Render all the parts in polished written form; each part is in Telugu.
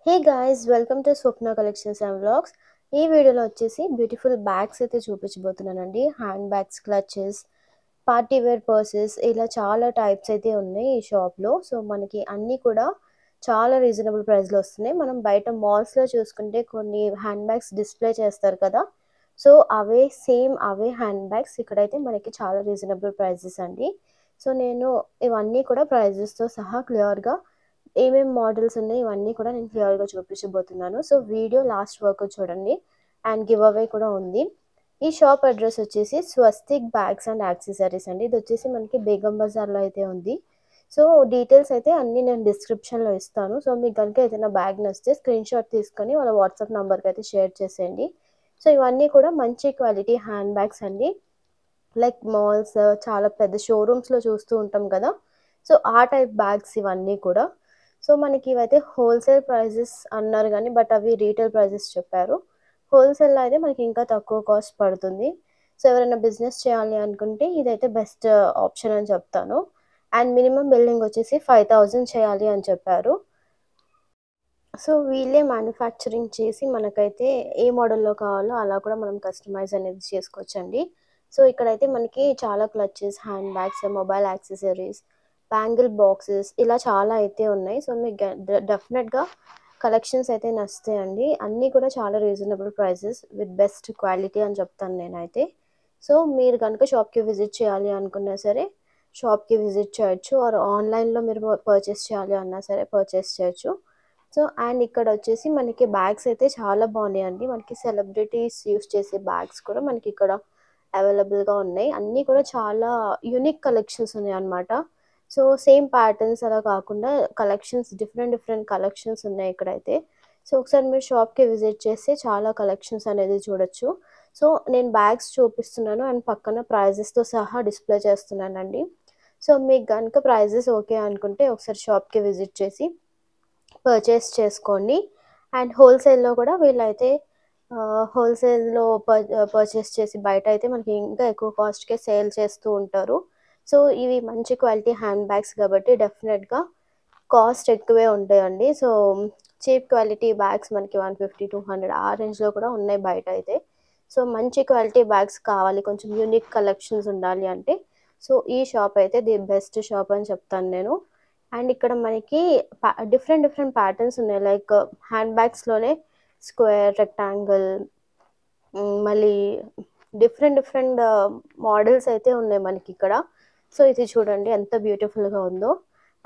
Hey guys, welcome to Swapna collections and vlogs. ఈ వీడియోలో వచ్చేసి బ్యూటిఫుల్ బ్యాగ్స్ అయితే చూపించబోతున్నానండి. Hand bags, clutches, party wear purses, ఇలా చాలా టైప్స్ అయితే ఉన్నాయి ఈ షాప్లో. సో మనకి అన్నీ కూడా చాలా రీజనబుల్ ప్రైస్లో వస్తున్నాయి. మనం బయట మాల్స్లో చూసుకుంటే కొన్ని హ్యాండ్ బ్యాగ్స్ డిస్ప్లే చేస్తారు కదా, సో అవే హ్యాండ్ బ్యాగ్స్ ఇక్కడైతే మనకి చాలా రీజనబుల్ ప్రైజెస్ అండి. సో నేను ఇవన్నీ కూడా ప్రైజెస్తో సహా క్లియర్గా ఏమేం మోడల్స్ ఉన్నాయి ఇవన్నీ కూడా నేను క్లియర్గా చూపించబోతున్నాను. సో వీడియో లాస్ట్ వరకు చూడండి. అండ్ గివ్ అవే కూడా ఉంది. ఈ షాప్ అడ్రస్ వచ్చేసి స్వస్తిక్ బ్యాగ్స్ అండ్ యాక్సెసరీస్ అండి. ఇది వచ్చేసి మనకి బేగం బజార్లో అయితే ఉంది. సో డీటెయిల్స్ అయితే అన్నీ నేను డిస్క్రిప్షన్లో ఇస్తాను. సో మీకు కనుక ఏదైనా బ్యాగ్ నచ్చితే స్క్రీన్ షాట్ తీసుకొని వాళ్ళ వాట్సాప్ నెంబర్కి అయితే షేర్ చేసేయండి. సో ఇవన్నీ కూడా మంచి క్వాలిటీ హ్యాండ్ బ్యాగ్స్ అండి. లైక్ మాల్స్, చాలా పెద్ద షోరూమ్స్లో చూస్తూ ఉంటాం కదా, సో ఆ టైప్ బ్యాగ్స్ ఇవన్నీ కూడా. సో మనకి ఇవైతే హోల్సేల్ ప్రైజెస్ అన్నారు కానీ బట్ అవి రీటైల్ ప్రైజెస్ చెప్పారు. హోల్సేల్లో అయితే మనకి ఇంకా తక్కువ కాస్ట్ పడుతుంది. సో ఎవరైనా బిజినెస్ చేయాలి అనుకుంటే ఇదైతే బెస్ట్ ఆప్షన్ అని చెప్తాను. అండ్ మినిమం బిల్డింగ్ వచ్చేసి 5,000 చేయాలి అని చెప్పారు. సో వీళ్ళే మ్యానుఫ్యాక్చరింగ్ చేసి మనకైతే ఏ మోడల్లో కావాలో అలా కూడా మనం కస్టమైజ్ అనేది చేసుకోవచ్చండి. సో ఇక్కడైతే మనకి చాలా clutches, hand bags, mobile accessories, bangle boxes, ఇలా చాలా అయితే ఉన్నాయి. సో మీకు డెఫినెట్గా కలెక్షన్స్ అయితే నచ్చుతాయండి. అన్నీ కూడా చాలా reasonable prices with best quality అని చెప్తాను నేనైతే. సో మీరు కనుక షాప్కి విజిట్ చేయాలి అనుకున్నా సరే షాప్కి విజిట్ చేయొచ్చు, ఆర్ ఆన్లైన్లో మీరు పర్చేస్ చేయాలి అన్నా సరే పర్చేస్ చేయొచ్చు. సో అండ్ ఇక్కడ వచ్చేసి మనకి బ్యాగ్స్ అయితే చాలా బాగున్నాయండి. మనకి సెలబ్రిటీస్ యూస్ చేసే బ్యాగ్స్ కూడా మనకి ఇక్కడ అవైలబుల్గా ఉన్నాయి. అన్నీ కూడా చాలా యూనిక్ కలెక్షన్స్ ఉన్నాయి అన్నమాట. సో సేమ్ ప్యాటర్న్స్ అలా కాకుండా కలెక్షన్స్, డిఫరెంట్ డిఫరెంట్ కలెక్షన్స్ ఉన్నాయి ఇక్కడైతే. సో ఒకసారి మీరు షాప్కి విజిట్ చేస్తే చాలా కలెక్షన్స్ అనేది చూడొచ్చు. సో నేను బ్యాగ్స్ చూపిస్తున్నాను అండ్ పక్కన ప్రైజెస్తో సహా డిస్ప్లే చేస్తున్నానండి. సో మీకు కనుక ప్రైజెస్ ఓకే అనుకుంటే ఒకసారి షాప్కి విజిట్ చేసి పర్చేస్ చేసుకోండి. అండ్ హోల్సేల్లో కూడా వీళ్ళైతే హోల్సేల్లో పర్చేస్ చేసి బయట అయితే మనకి ఇంకా ఎక్కువ కాస్ట్కే సేల్ చేస్తూ ఉంటారు. సో ఇవి మంచి క్వాలిటీ హ్యాండ్ బ్యాగ్స్ కాబట్టి డెఫినెట్గా కాస్ట్ ఎక్కువే ఉంటాయండి. సో చీప్ క్వాలిటీ బ్యాగ్స్ మనకి 150-200 ఆ రేంజ్లో కూడా ఉన్నాయి బయట అయితే. సో మంచి క్వాలిటీ బ్యాగ్స్ కావాలి, కొంచెం యూనిక్ కలెక్షన్స్ ఉండాలి అంటే సో ఈ షాప్ అయితే ది బెస్ట్ షాప్ అని చెప్తాను నేను. అండ్ ఇక్కడ మనకి డిఫరెంట్ డిఫరెంట్ ప్యాటర్న్స్ ఉన్నాయి. లైక్ హ్యాండ్ బ్యాగ్స్లోనే స్క్వేర్, రెక్టాంగిల్, మళ్ళీ డిఫరెంట్ డిఫరెంట్ మోడల్స్ అయితే ఉన్నాయి మనకి ఇక్కడ. సో ఇది చూడండి ఎంత బ్యూటిఫుల్గా ఉందో.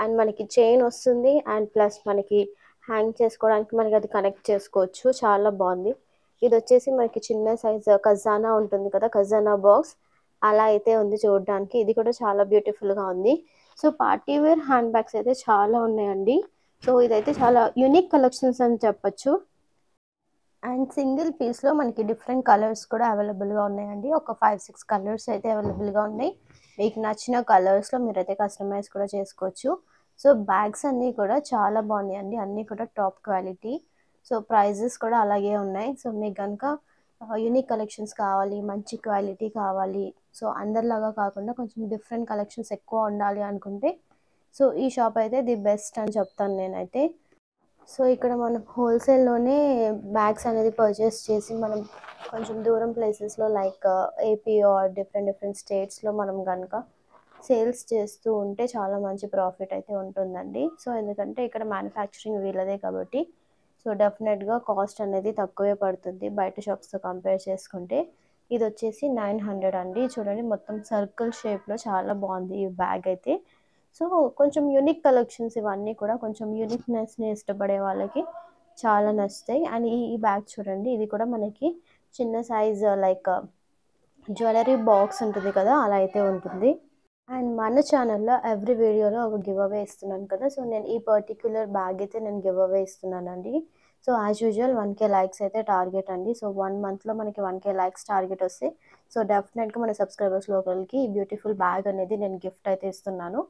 అండ్ మనకి చైన్ వస్తుంది అండ్ ప్లస్ మనకి హ్యాంగ్ చేసుకోవడానికి మనకి అది కనెక్ట్ చేసుకోవచ్చు. చాలా బాగుంది. ఇది వచ్చేసి మనకి చిన్న సైజ్ ఖజానా ఉంటుంది కదా, ఖజానా బాక్స్ అలా అయితే ఉంది చూడడానికి. ఇది కూడా చాలా బ్యూటిఫుల్గా ఉంది. So party wear hand bags అయితే చాలా ఉన్నాయండి. సో ఇదైతే చాలా యూనిక్ కలెక్షన్స్ అని చెప్పచ్చు. అండ్ సింగిల్ పీస్లో మనకి డిఫరెంట్ కలర్స్ కూడా అవైలబుల్గా ఉన్నాయండి. ఒక 5-6 కలర్స్ అయితే అవైలబుల్గా ఉన్నాయి. మీకు నచ్చిన కలర్స్లో మీరైతే కస్టమైజ్ కూడా చేసుకోవచ్చు. సో బ్యాగ్స్ అన్నీ కూడా చాలా బాగున్నాయండి. అన్నీ కూడా టాప్ క్వాలిటీ. సో ప్రైజెస్ కూడా అలాగే ఉన్నాయి. సో మీకు కనుక యూనిక్ కలెక్షన్స్ కావాలి, మంచి క్వాలిటీ కావాలి, సో అందరిలాగా కాకుండా కొంచెం డిఫరెంట్ కలెక్షన్స్ ఎక్కువ ఉండాలి అనుకుంటే సో ఈ షాప్ అయితే ది బెస్ట్ అని చెప్తాను నేనైతే. సో ఇక్కడ మనం హోల్సేల్లోనే బ్యాగ్స్ అనేది పర్చేస్ చేసి మనం కొంచెం దూరం ప్లేసెస్లో like AP or different different స్టేట్స్లో మనం కనుక సేల్స్ చేస్తూ ఉంటే చాలా మంచి ప్రాఫిట్ అయితే ఉంటుందండి. సో ఎందుకంటే ఇక్కడ మ్యానుఫ్యాక్చరింగ్ వీళ్ళదే కాబట్టి సో డెఫినెట్గా కాస్ట్ అనేది తక్కువే పడుతుంది బయట షాప్స్తో కంపేర్ చేసుకుంటే. ఇది వచ్చేసి 900 అండి. చూడండి మొత్తం సర్కిల్ షేప్లో చాలా బాగుంది ఈ బ్యాగ్ అయితే. సో కొంచెం యూనిక్ కలెక్షన్స్ ఇవన్నీ కూడా కొంచెం యూనిక్నెస్ని ఇష్టపడే వాళ్ళకి చాలా నచ్చుతాయి. అండ్ ఈ బ్యాగ్ చూడండి, ఇది కూడా మనకి చిన్న సైజ్ లైక్ జ్యువెలరీ బాక్స్ ఉంటుంది కదా, అలా అయితే ఉంటుంది. అండ్ మన ఛానల్లో ఎవ్రీ వీడియోలో ఒక గివ్ అవే ఇస్తున్నాను కదా, సో నేను ఈ పర్టిక్యులర్ బ్యాగ్ అయితే నేను గివ్ అవే ఇస్తున్నానండి. So as usual 1K likes అయితే టార్గెట్ అండి. సో 1 మంత్లో మనకి 1K లైక్స్ టార్గెట్ వస్తే సో డెఫినెట్గా మన సబ్స్క్రైబర్స్ లోకల్కి ఈ బ్యూటిఫుల్ బ్యాగ్ అనేది నేను గిఫ్ట్ అయితే ఇస్తున్నాను.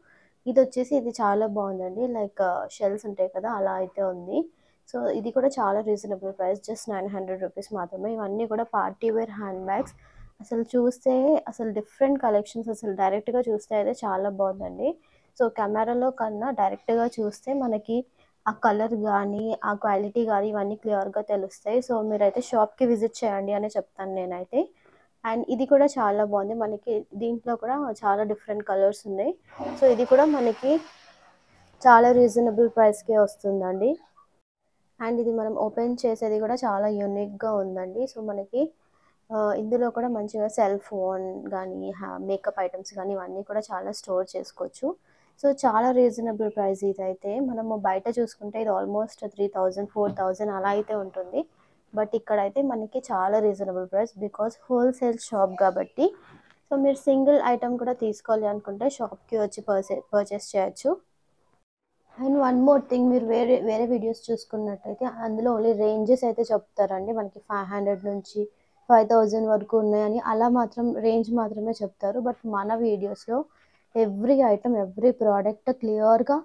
ఇది వచ్చేసి ఇది చాలా బాగుందండి. లైక్ షెల్స్ ఉంటాయి కదా, అలా అయితే ఉంది. సో ఇది కూడా చాలా రీజనబుల్ ప్రైస్, జస్ట్ 900 రూపీస్ మాత్రమే. ఇవన్నీ కూడా పార్టీ వేర్ హ్యాండ్ బ్యాగ్స్. అసలు చూస్తే అసలు డిఫరెంట్ కలెక్షన్స్, అసలు డైరెక్ట్గా చూస్తే అయితే చాలా బాగుందండి. సో కెమెరాలో కన్నా డైరెక్ట్గా చూస్తే మనకి ఆ కలర్ గానీ, ఆ క్వాలిటీ గానీ ఇవన్నీ క్లియర్‌గా తెలుస్తాయి. సో, మీరైతే షాప్‌కి విజిట్ చేయండి అనే చెప్తాను నేనైతే. అండ్ ఇది కూడా చాలా బాగుంది. మనకి దీంట్లో కూడా చాలా డిఫరెంట్ కలర్స్ ఉన్నాయి. సో, ఇది కూడా మనకి చాలా రీజనబుల్ ప్రైస్‌కే వస్తుందండి. అండ్ ఇది మనం ఓపెన్ చేసేది కూడా చాలా యూనిక్‌గా ఉందండి. సో, మనకి ఇందులో కూడా మంచిగా సెల్ ఫోన్ గానీ, మేకప్ ఐటెమ్స్ గానీ ఇవన్నీ కూడా చాలా స్టోర్ చేసుకోవచ్చు. సో, చాలా రీజనబుల్ ప్రైస్ ఇదైతే. మనము బయట చూసుకుంటే ఇది ఆల్మోస్ట్ 3000, 4000 అలా అయితే ఉంటుంది. బట్ ఇక్కడైతే మనకి చాలా reasonable price because wholesale shop కాబట్టి. సో, మీరు సింగిల్ ఐటెమ్ కూడా తీసుకోవాలి అనుకుంటే షాప్‌కి వచ్చి పర్చేస్ చేయొచ్చు. అండ్ వన్ మోర్ థింగ్, మీరు వేరే వేరే వీడియోస్ చూసుకున్నట్టయితే అందులో ఓన్లీ రేంజెస్ అయితే చెప్తారండి. మనకి 500 నుంచి 5000 వరకు ఉన్నాయని అలా మాత్రం రేంజ్ మాత్రమే చెప్తారు. బట్ మన వీడియోస్‌లో ఎవ్రీ ఐటమ్, ఎవ్రీ ప్రోడక్ట్ క్లియర్‌గా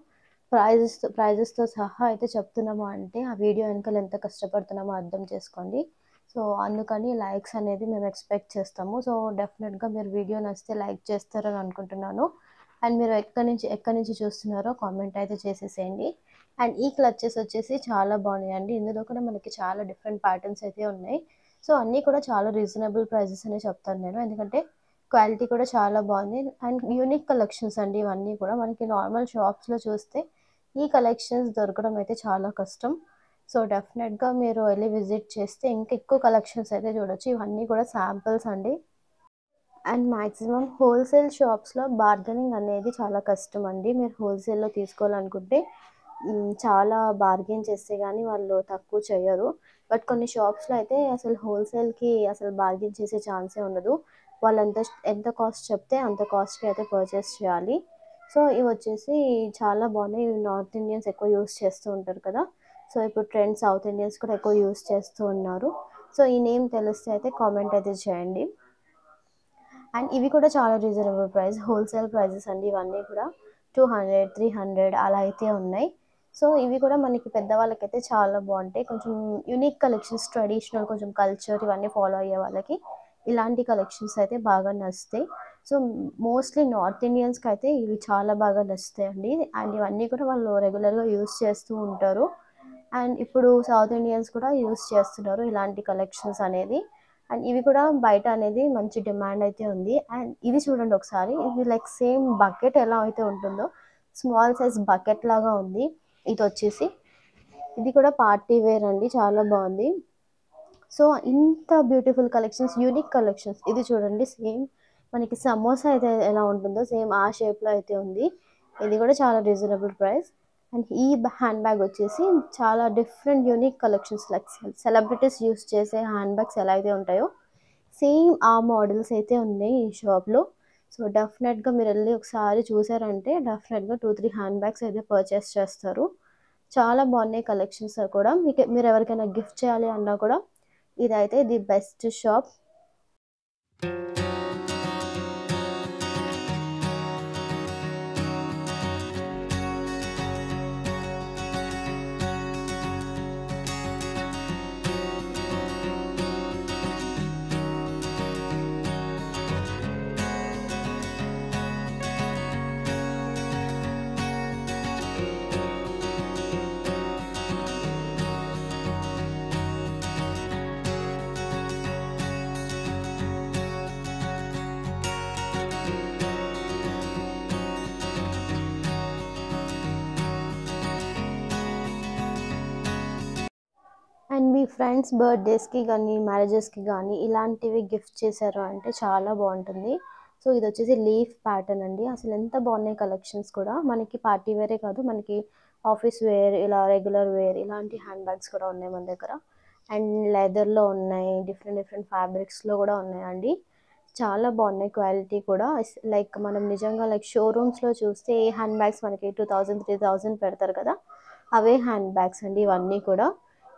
ప్రైజెస్‌తో సహా అయితే చెప్తున్నాము అంటే ఆ వీడియో వెనకాల ఎంత కష్టపడుతున్నామో అర్థం చేసుకోండి. సో, అందుకని లైక్స్ అనేది మేము ఎక్స్పెక్ట్ చేస్తాము. సో, డెఫినెట్‌గా మీరు వీడియో నచ్చితే లైక్ చేస్తారని అనుకుంటున్నాను. అండ్ మీరు ఎక్కడి నుంచి చూస్తున్నారో కామెంట్ అయితే చేసేసేయండి. అండ్ ఈ క్లచెస్ వచ్చేసి చాలా బాగున్నాయండి. ఇందులో కూడా మనకి చాలా డిఫరెంట్ ప్యాటర్న్స్ అయితే ఉన్నాయి. సో, అన్నీ కూడా చాలా రీజనబుల్ ప్రైజెస్ అనే చెప్తాను నేను. ఎందుకంటే క్వాలిటీ కూడా చాలా బాగుంది. అండ్ యూనిక్ కలెక్షన్స్ అండి ఇవన్నీ కూడా. మనకి నార్మల్ షాప్స్‌లో చూస్తే ఈ కలెక్షన్స్ దొరకడం అయితే చాలా కష్టం. సో, డెఫినెట్‌గా మీరు వెళ్లి విజిట్ చేస్తే ఇంకా ఎక్కువ కలెక్షన్స్ అయితే చూడొచ్చు. ఇవన్నీ కూడా శాంపిల్స్ అండి. అండ్ మాక్సిమం హోల్సేల్ షాప్స్‌లో బార్గెనింగ్ అనేది చాలా కష్టం అండి. మీరు హోల్సేల్‌లో తీసుకోవాలనుకుంటే చాలా బార్గెయిన్ చేస్తే గానీ వాళ్ళు తక్కువ చెయ్యరు. బట్ కొన్ని షాప్స్‌లో అయితే అసలు హోల్సేల్‌కి అసలు బార్గెయిన్ చేసే ఛాన్సే ఉండదు. వాళ్ళు ఎంత కాస్ట్ చెప్తే అంత కాస్ట్‌కి అయితే పర్చేస్ చేయాలి. సో, ఇవొచ్చేసి చాలా బాగున్నాయి. ఇవి నార్త్ ఇండియన్స్ ఎక్కువ యూజ్ చేస్తూ ఉంటారు కదా! సో, ఇప్పుడు ట్రెండ్ సౌత్ ఇండియన్స్ కూడా ఎక్కువ యూజ్ చేస్తూ ఉన్నారు. సో, ఈ నేమ్ తెలిస్తే అయితే కామెంట్ అయితే చేయండి. అండ్ ఇవి కూడా చాలా రీజనబుల్ ప్రైస్. హోల్సేల్ ప్రైజెస్ అండి ఇవన్నీ కూడా. 200, 300 అలా అయితే ఉన్నాయి. సో, ఇవి కూడా మనకి పెద్దవాళ్ళకైతే చాలా బాగుంటాయి. కొంచెం యూనిక్ కలెక్షన్స్, ట్రెడిషనల్ కొంచెం కల్చర్ ఇవన్నీ ఫాలో అయ్యే వాళ్ళకి ఇలాంటి కలెక్షన్స్ అయితే బాగా నచ్చుతాయి. సో, మోస్ట్లీ నార్త్ ఇండియన్స్‌కి అయితే ఇవి చాలా బాగా నచ్చుతాయండి. అండ్ ఇవన్నీ కూడా వాళ్ళు రెగ్యులర్‌గా యూజ్ చేస్తూ ఉంటారు. అండ్ ఇప్పుడు సౌత్ ఇండియన్స్ కూడా యూజ్ చేస్తున్నారు ఇలాంటి కలెక్షన్స్ అనేది. అండ్ ఇవి కూడా బయట అనేది మంచి డిమాండ్ అయితే ఉంది. అండ్ ఇది చూడండి ఒకసారి. ఇది లైక్ సేమ్ బకెట్ ఎలా అయితే ఉంటుందో స్మాల్ సైజ్ బకెట్ లాగా ఉంది. ఇదొచ్చేసి ఇది కూడా పార్టీ వేర్ అండి. చాలా బాగుంది. సో, ఇంత బ్యూటిఫుల్ కలెక్షన్స్, యూనిక్ కలెక్షన్స్. ఇది చూడండి సేమ్ మనకి సమోసా అయితే ఎలా ఉంటుందో సేమ్ ఆ షేప్‌లో అయితే ఉంది. ఇది కూడా చాలా రీజనబుల్ ప్రైస్. అండ్ ఈ హ్యాండ్ బ్యాగ్ వచ్చేసి చాలా different unique collections like celebrities use చేసే హ్యాండ్ బ్యాగ్స్ ఎలా అయితే ఉంటాయో సేమ్ ఆ మోడల్స్ అయితే ఉన్నాయి ఈ షాప్‌లో. సో, డెఫినెట్‌గా మీరెళ్లి ఒకసారి చూసారంటే డెఫినెట్‌గా 2, 3 హ్యాండ్ బ్యాగ్స్ అయితే పర్చేస్ చేస్తారు. చాలా బాగున్నాయి కలెక్షన్స్ కూడా. మీరెవరికైనా గిఫ్ట్ చేయాలి అన్నా కూడా ఇదైతే ది బెస్ట్ షాప్. అండ్ మీ ఫ్రెండ్స్ బర్త్‌డేస్‌కి గానీ, మ్యారేజెస్‌కి గానీ ఇలాంటివి గిఫ్ట్ చేశారు అంటే చాలా బాగుంటుంది. సో, ఇదొచ్చేసి లీఫ్ ప్యాటర్న్ అండి. అసలు ఎంత బాగున్నాయి కలెక్షన్స్ కూడా. మనకి పార్టీ వేరే కాదు, మనకి ఆఫీస్ వేర్, ఇలా రెగ్యులర్ వేర్ ఇలాంటి హ్యాండ్ బ్యాగ్స్ కూడా ఉన్నాయి మన దగ్గర. అండ్ లెదర్‌లో ఉన్నాయి. డిఫరెంట్ డిఫరెంట్ ఫ్యాబ్రిక్స్‌లో కూడా ఉన్నాయండి. చాలా బాగున్నాయి క్వాలిటీ కూడా. లైక్ మనం నిజంగా లైక్ షోరూమ్స్‌లో చూస్తే ఏ హ్యాండ్ బ్యాగ్స్ మనకి 2000, 3000 పెడతారు కదా! అవే హ్యాండ్ బ్యాగ్స్ అండి ఇవన్నీ కూడా.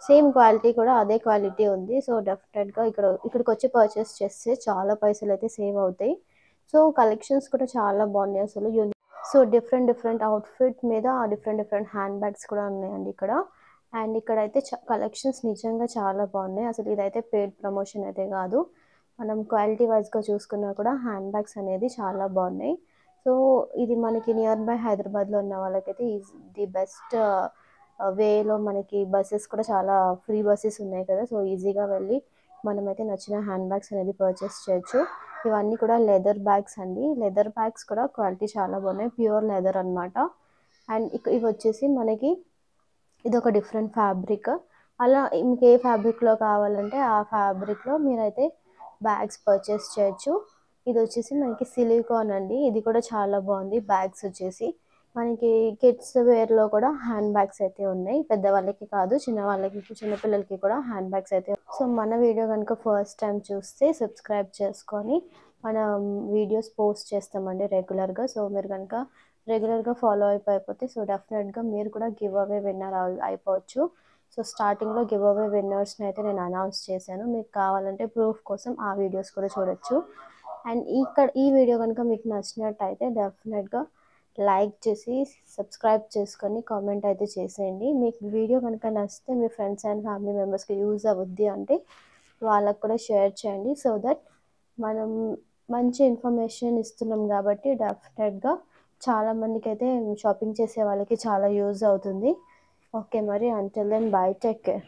సేమ్ క్వాలిటీ కూడా అదే క్వాలిటీ ఉంది. సో, డెఫినెట్‌గా ఇక్కడికొచ్చి పర్చేస్ చేస్తే చాలా పైసలైతే సేవ్ అవుతాయి. సో, కలెక్షన్స్ కూడా చాలా బాగున్నాయి అసలు. సో, డిఫరెంట్ డిఫరెంట్ అవుట్‌ఫిట్ మీద డిఫరెంట్ డిఫరెంట్ హ్యాండ్ బ్యాగ్స్ కూడా ఉన్నాయండి ఇక్కడ. అండ్ ఇక్కడైతే కలెక్షన్స్ నిజంగా చాలా బాగున్నాయి. అసలు ఇదైతే పెయిడ్ ప్రమోషన్ అయితే కాదు. మనం క్వాలిటీ వైస్‌గా చూసుకున్నా కూడా హ్యాండ్ బ్యాగ్స్ అనేది చాలా బాగున్నాయి. సో, ఇది మనకి నియర్ బై హైదరాబాద్‌లో ఉన్న వాళ్ళకైతే ది బెస్ట్ వేలో మనకి బస్సెస్ కూడా చాలా ఫ్రీ బస్సెస్ ఉన్నాయి కదా, సో ఈజీగా వెళ్ళి మనమైతే నచ్చిన హ్యాండ్ బ్యాగ్స్ అనేది పర్చేస్ చేయొచ్చు. ఇవన్నీ కూడా లెదర్ బ్యాగ్స్ అండి. లెదర్ బ్యాగ్స్ కూడా క్వాలిటీ చాలా బాగున్నాయి, ప్యూర్ లెదర్ అనమాట. అండ్ ఇవి వచ్చేసి మనకి ఇది ఒక డిఫరెంట్ ఫ్యాబ్రిక్. అలా మీకు ఏ ఫ్యాబ్రిక్లో కావాలంటే ఆ ఫ్యాబ్రిక్లో మీరైతే బ్యాగ్స్ పర్చేస్ చేయొచ్చు. ఇది వచ్చేసి మనకి సిలికాన్ అండి. ఇది కూడా చాలా బాగుంది. బ్యాగ్స్ వచ్చేసి మనకి కిడ్స్ వేర్లో కూడా హ్యాండ్ బ్యాగ్స్ అయితే ఉన్నాయి. పెద్దవాళ్ళకి కాదు, చిన్నవాళ్ళకి, చిన్నపిల్లలకి కూడా హ్యాండ్ బ్యాగ్స్ అయితే. సో మన వీడియో కనుక ఫస్ట్ టైం చూస్తే సబ్స్క్రైబ్ చేసుకొని మనం వీడియోస్ పోస్ట్ చేస్తామండి రెగ్యులర్గా. సో మీరు కనుక రెగ్యులర్గా ఫాలో అయిపోతే సో డెఫినెట్గా మీరు కూడా గివ్ అవే విన్నర్ అయిపోవచ్చు. సో స్టార్టింగ్లో గివ్ అవే విన్నర్స్ని అయితే నేను అనౌన్స్ చేశాను. మీకు కావాలంటే ప్రూఫ్ కోసం ఆ వీడియోస్ కూడా చూడొచ్చు. అండ్ ఈ వీడియో కనుక మీకు నచ్చినట్టయితే డెఫినెట్గా లైక్ చేసి సబ్స్క్రైబ్ చేసుకొని కామెంట్ అయితే చేసేయండి. మీకు వీడియో కనుక నచ్చితే మీ ఫ్రెండ్స్ అండ్ ఫ్యామిలీ మెంబర్స్కి యూజ్ అవుద్ది అంటే వాళ్ళకు కూడా షేర్ చేయండి. సో దట్ మనం మంచి ఇన్ఫర్మేషన్ ఇస్తున్నాం కాబట్టి డెఫినెట్గా చాలామందికి అయితే షాపింగ్ చేసే వాళ్ళకి చాలా యూజ్ అవుతుంది. ఓకే మరి, until then bye, take care.